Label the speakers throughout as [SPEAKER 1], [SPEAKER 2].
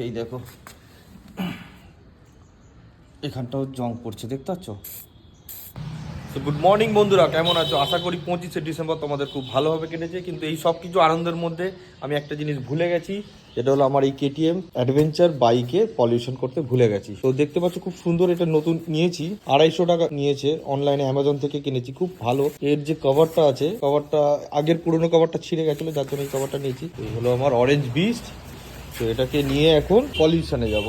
[SPEAKER 1] এই দেখো এখানটাও জং পড়ছে, দেখতে পাচ্ছ? তো গুড মর্নিং বন্ধুরা, কেমন আছো? আশা করি 25শে ডিসেম্বর তোমাদের খুব ভালোভাবে কেটেছে। কিন্তু এই সব কিছু আনন্দের মধ্যে আমি একটা জিনিস ভুলে গেছি, যেটা হলো আমার এই কেটিএম অ্যাডভেঞ্চার বাইকে পলিউশন করতে ভুলে গেছি। তো দেখতে পাচ্ছ খুব সুন্দর, এটা নতুন নিয়েছি, 250 টাকা নিয়েছে, অনলাইনে অ্যামাজন থেকে কিনেছি, খুব ভালো। এর যে কভারটা আছে, কভারটা আগের পুরোনো কভারটা ছিঁড়ে গেছিলো, যার জন্য এই কভারটা নিয়েছি। এই হলো আমার অরেঞ্জ বিস্ট। তো এটাকে নিয়ে এখন পলিউশনে যাব।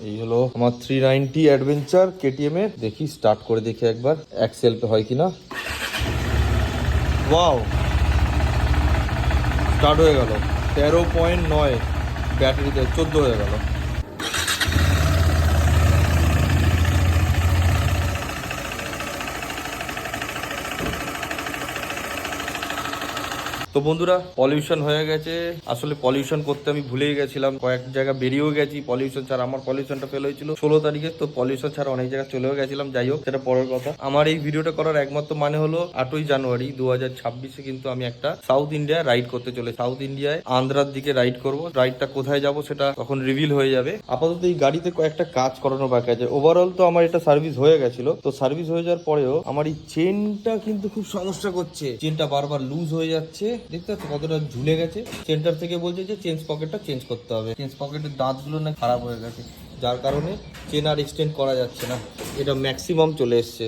[SPEAKER 1] এই হলো আমার 390 অ্যাডভেঞ্চার কেটিএম এর। দেখি স্টার্ট করে দেখি একবার এক্সেলপে হয় কিনা। ওয়াও, স্টার্ট হয়ে গেল। 13.9 ব্যাটারিতে 14 হয়ে গেল। তো বন্ধুরা, পলিউশন হয়ে গেছে। আসলে পলিউশন করতে আমি ভুলেই গেছিলাম, কয়েক জায়গা বেরিয়েও গেছি পলিউশন ছাড়া। আমার পলিউশনটা ফেল হয়েছিল 16 তারিখে, তো পলিউশন ছাড়া অনেক জায়গায় চলেও গেছিলাম। যাই হোক, সেটা পরের কথা। আমার এই ভিডিওটা করার একমাত্র মানে হলো 8ই জানুয়ারি 2026-এ কিন্তু আমি একটা সাউথ ইন্ডিয়া রাইড করতে চলে। সাউথ ইন্ডিয়ায় আন্ধ্রার দিকে রাইড করব। রাইডটা কোথায় যাব সেটা তখন রিভিল হয়ে যাবে। আপাতত এই গাড়িতে কয়েকটা কাজ করানো বাকি আছে। ওভারঅল তো আমার এটা সার্ভিস হয়ে গেছিল। তো সার্ভিস হয়ে যাওয়ার পরেও আমার এই চেনটা কিন্তু খুব সমস্যা করছে। চেনটা বারবার লুজ হয়ে যাচ্ছে, দেখতে পাচ্ছ কতটা ঝুলে গেছে। সেন্টার থেকে বলছে যে চেঞ্জ পকেটটা চেঞ্জ করতে হবে। চেঞ্জ পকেটের দাঁতগুলো না খারাপ হয়ে গেছে, যার কারণে চেন আর এক্সটেন্ড করা যাচ্ছে না। এটা ম্যাক্সিমাম চলে এসছে,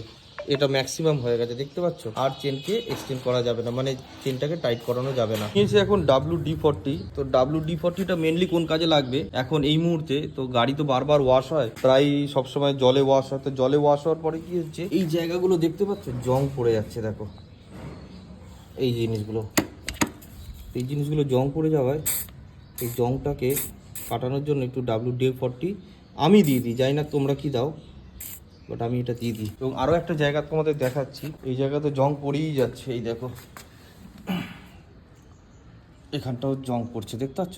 [SPEAKER 1] এটা ম্যাক্সিমাম হয়ে গেছে, দেখতে পাচ্ছ। আর চেনকে এক্সটেন্ড করা যাবে না, মানে চেনটাকে টাইট করানো যাবে না। নিয়েছে এখন WD-40। তো WD-40টা মেনলি কোন কাজে লাগবে এখন এই মুহূর্তে? তো গাড়ি তো বারবার ওয়াশ হয়, প্রায় সবসময় জলে ওয়াশ হয়। তো জলে ওয়াশ হওয়ার পরে কি হচ্ছে, এই জায়গাগুলো দেখতে পাচ্ছ জং পড়ে যাচ্ছে। দেখো এই জিনিসগুলো জং পড়ে যাওয়ায় এই জংটাকে কাটানোর জন্য একটু WD-40 আমি দিয়ে দিই। জানি না তোমরা কি দাও, বাট আমি এটা দিয়ে দিই। এবং আরও একটা জায়গা তোমাদের দেখাচ্ছি, এই জায়গাতে জং পড়েই যাচ্ছে। এই দেখো এখানটাও জং পড়ছে, দেখতে পাচ্ছ?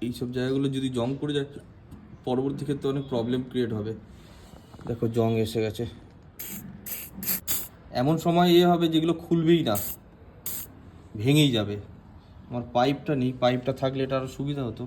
[SPEAKER 1] এইসব জায়গাগুলো যদি জং পড়ে যায় পরবর্তী ক্ষেত্রে অনেক প্রবলেম ক্রিয়েট হবে। দেখো জং এসে গেছে। এমন সময় হবে যেগুলো খুলবেই না, ভেঙেই যাবে। আমার পাইপটা নেই, পাইপটা থাকলে এটা আরও সুবিধা হতো।